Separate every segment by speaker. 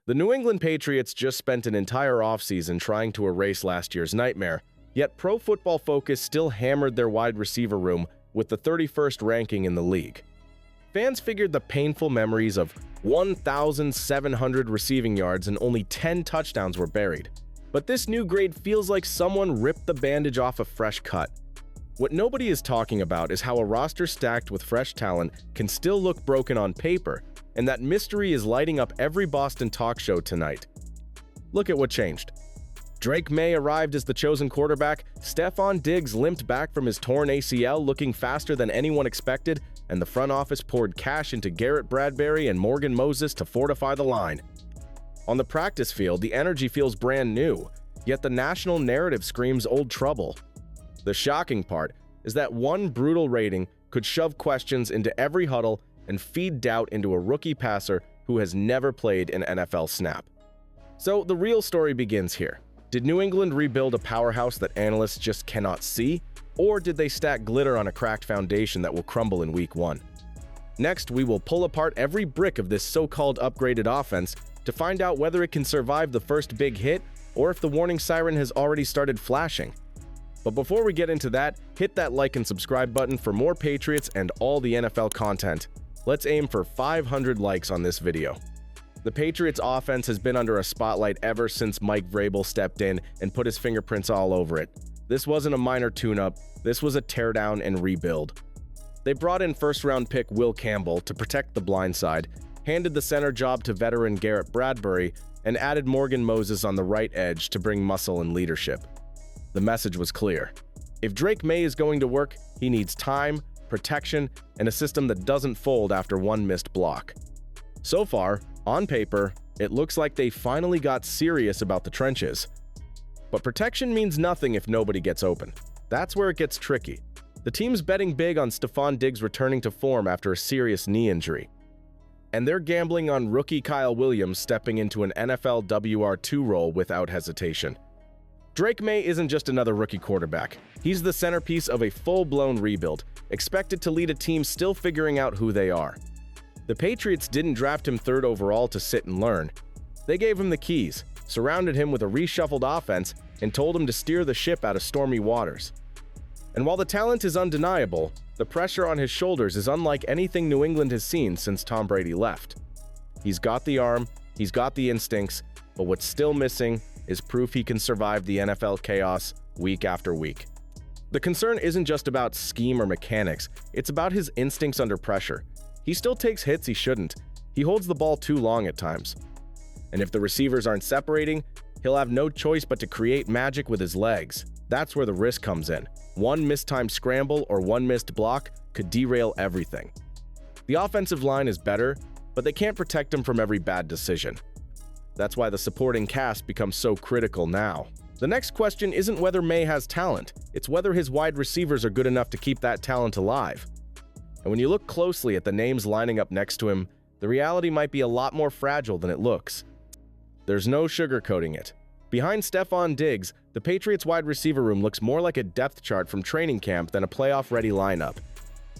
Speaker 1: The New England Patriots just spent an entire offseason trying to erase last year's nightmare, yet Pro Football Focus still hammered their wide receiver room with the 31st ranking in the league. Fans figured the painful memories of 1,700 receiving yards and only 10 touchdowns were buried. But this new grade feels like someone ripped the bandage off a fresh cut. What nobody is talking about is how a roster stacked with fresh talent can still look broken on paper, and that mystery is lighting up every Boston talk show tonight. Look at what changed. Drake Maye arrived as the chosen quarterback, Stefon Diggs limped back from his torn ACL looking faster than anyone expected, and the front office poured cash into Garrett Bradbury and Morgan Moses to fortify the line. On the practice field, the energy feels brand new, yet the national narrative screams old trouble. The shocking part is that one brutal rating could shove questions into every huddle and feed doubt into a rookie passer who has never played an NFL snap. So the real story begins here. Did New England rebuild a powerhouse that analysts just cannot see, or did they stack glitter on a cracked foundation that will crumble in Week 1? Next, we will pull apart every brick of this so-called upgraded offense to find out whether it can survive the first big hit or if the warning siren has already started flashing. But before we get into that, hit that like and subscribe button for more Patriots and all the NFL content. Let's aim for 500 likes on this video. The Patriots offense has been under a spotlight ever since Mike Vrabel stepped in and put his fingerprints all over it. This wasn't a minor tune-up, this was a teardown and rebuild. They brought in first-round pick Will Campbell to protect the blind side, handed the center job to veteran Garrett Bradbury, and added Morgan Moses on the right edge to bring muscle and leadership. The message was clear. If Drake Maye is going to work, he needs time, protection, and a system that doesn't fold after one missed block. So far, on paper, it looks like they finally got serious about the trenches. But protection means nothing if nobody gets open. That's where it gets tricky. The team's betting big on Stefon Diggs returning to form after a serious knee injury. And they're gambling on rookie Kyle Williams stepping into an NFL WR2 role without hesitation. Drake Maye isn't just another rookie quarterback. He's the centerpiece of a full-blown rebuild, expected to lead a team still figuring out who they are. The Patriots didn't draft him third overall to sit and learn. They gave him the keys, surrounded him with a reshuffled offense, and told him to steer the ship out of stormy waters. And while the talent is undeniable, the pressure on his shoulders is unlike anything New England has seen since Tom Brady left. He's got the arm, he's got the instincts, but what's still missing is proof he can survive the NFL chaos week after week. The concern isn't just about scheme or mechanics, it's about his instincts under pressure. He still takes hits he shouldn't. He holds the ball too long at times. And if the receivers aren't separating, he'll have no choice but to create magic with his legs. That's where the risk comes in. One mistimed scramble or one missed block could derail everything. The offensive line is better, but they can't protect him from every bad decision. That's why the supporting cast becomes so critical now. The next question isn't whether Maye has talent, it's whether his wide receivers are good enough to keep that talent alive. And when you look closely at the names lining up next to him, the reality might be a lot more fragile than it looks. There's no sugarcoating it. Behind Stefon Diggs, the Patriots wide receiver room looks more like a depth chart from training camp than a playoff-ready lineup.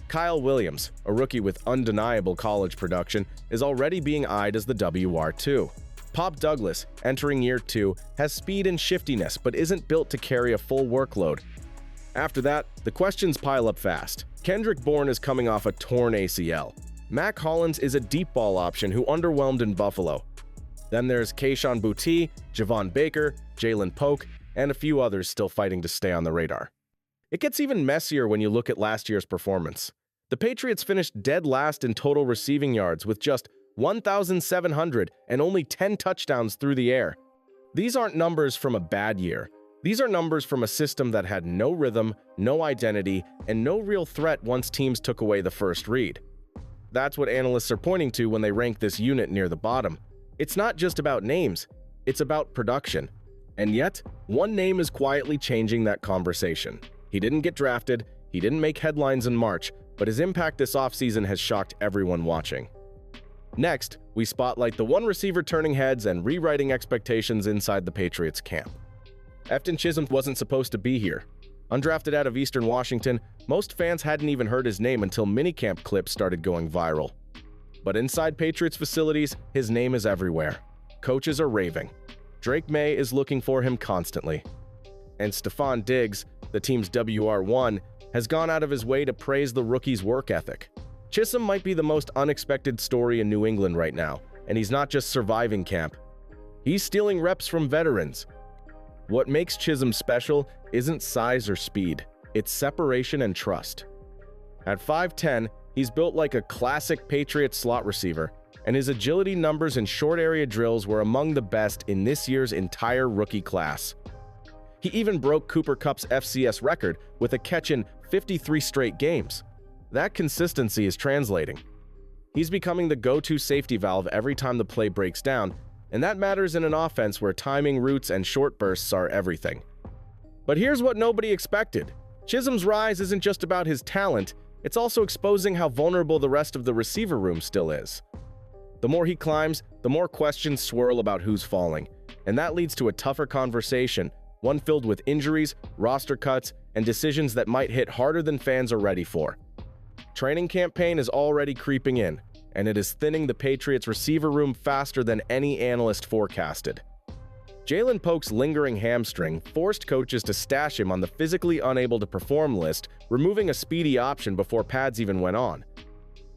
Speaker 1: Kyle Williams, a rookie with undeniable college production, is already being eyed as the WR2. Pop Douglas, entering year 2, has speed and shiftiness but isn't built to carry a full workload. After that, the questions pile up fast. Kendrick Bourne is coming off a torn ACL. Mac Hollins is a deep ball option who underwhelmed in Buffalo. Then there's Kayshon Boutte, Javon Baker, Jalen Polk, and a few others still fighting to stay on the radar. It gets even messier when you look at last year's performance. The Patriots finished dead last in total receiving yards with just 1,700 and only 10 touchdowns through the air. These aren't numbers from a bad year. These are numbers from a system that had no rhythm, no identity, and no real threat once teams took away the first read. That's what analysts are pointing to when they rank this unit near the bottom. It's not just about names, it's about production. And yet, one name is quietly changing that conversation. He didn't get drafted, he didn't make headlines in March, but his impact this offseason has shocked everyone watching. Next, we spotlight the one receiver turning heads and rewriting expectations inside the Patriots camp. Efton Chisholm wasn't supposed to be here. Undrafted out of Eastern Washington, most fans hadn't even heard his name until minicamp clips started going viral. But inside Patriots facilities, his name is everywhere. Coaches are raving. Drake Maye is looking for him constantly. And Stefon Diggs, the team's WR1, has gone out of his way to praise the rookie's work ethic. Chisholm might be the most unexpected story in New England right now, and he's not just surviving camp. He's stealing reps from veterans. What makes Chisholm special isn't size or speed, it's separation and trust. At 5'10", he's built like a classic Patriots slot receiver, and his agility numbers and short area drills were among the best in this year's entire rookie class. He even broke Cooper Kupp's FCS record with a catch in 53 straight games. That consistency is translating. He's becoming the go-to safety valve every time the play breaks down, and that matters in an offense where timing, routes, and short bursts are everything. But here's what nobody expected. Chisholm's rise isn't just about his talent, it's also exposing how vulnerable the rest of the receiver room still is. The more he climbs, the more questions swirl about who's falling, and that leads to a tougher conversation, one filled with injuries, roster cuts, and decisions that might hit harder than fans are ready for. Training campaign is already creeping in, and it is thinning the Patriots' receiver room faster than any analyst forecasted. Jalen Polk's lingering hamstring forced coaches to stash him on the physically unable to perform list, removing a speedy option before pads even went on.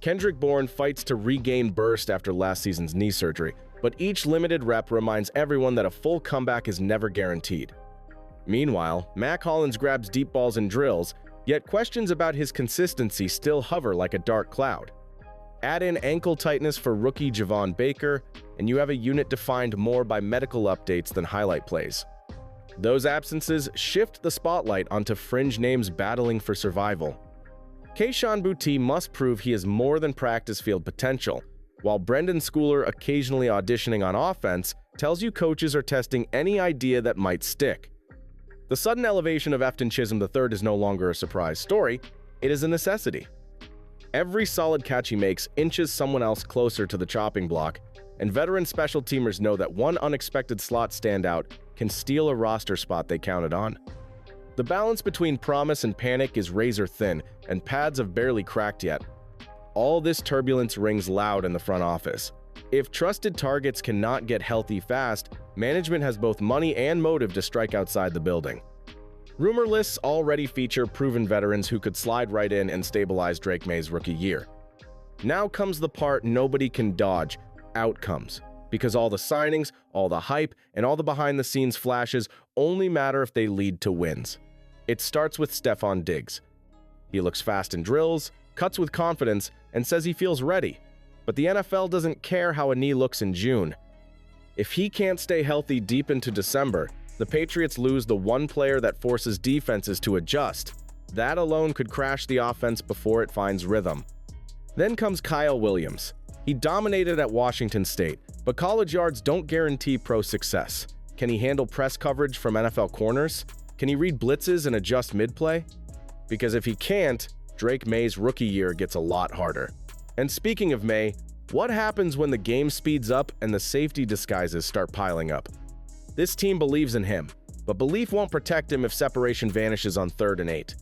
Speaker 1: Kendrick Bourne fights to regain burst after last season's knee surgery, but each limited rep reminds everyone that a full comeback is never guaranteed. Meanwhile, Mac Hollins grabs deep balls and drills, yet questions about his consistency still hover like a dark cloud. Add in ankle tightness for rookie Javon Baker, and you have a unit defined more by medical updates than highlight plays. Those absences shift the spotlight onto fringe names battling for survival. Kayshon Boutte must prove he is more than practice field potential, while Brendan Schooler occasionally auditioning on offense tells you coaches are testing any idea that might stick. The sudden elevation of Efton Chisholm III is no longer a surprise story, it is a necessity. Every solid catch he makes inches someone else closer to the chopping block, and veteran special teamers know that one unexpected slot standout can steal a roster spot they counted on. The balance between promise and panic is razor thin, and pads have barely cracked yet. All this turbulence rings loud in the front office. If trusted targets cannot get healthy fast, management has both money and motive to strike outside the building. Rumor lists already feature proven veterans who could slide right in and stabilize Drake Maye's rookie year. Now comes the part nobody can dodge: outcomes. Because all the signings, all the hype, and all the behind-the-scenes flashes only matter if they lead to wins. It starts with Stefon Diggs. He looks fast in drills, cuts with confidence, and says he feels ready. But the NFL doesn't care how a knee looks in June. If he can't stay healthy deep into December, the Patriots lose the one player that forces defenses to adjust. That alone could crash the offense before it finds rhythm. Then comes Kyle Williams. He dominated at Washington State, but college yards don't guarantee pro success. Can he handle press coverage from NFL corners? Can he read blitzes and adjust mid-play? Because if he can't, Drake Maye's rookie year gets a lot harder. And speaking of Maye, what happens when the game speeds up and the safety disguises start piling up? This team believes in him, but belief won't protect him if separation vanishes on 3rd and 8.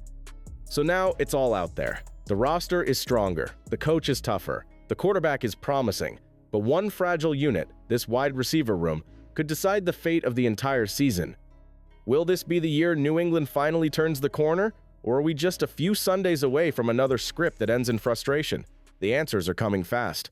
Speaker 1: So now it's all out there. The roster is stronger, the coach is tougher, the quarterback is promising, but one fragile unit, this wide receiver room, could decide the fate of the entire season. Will this be the year New England finally turns the corner, or are we just a few Sundays away from another script that ends in frustration? The answers are coming fast.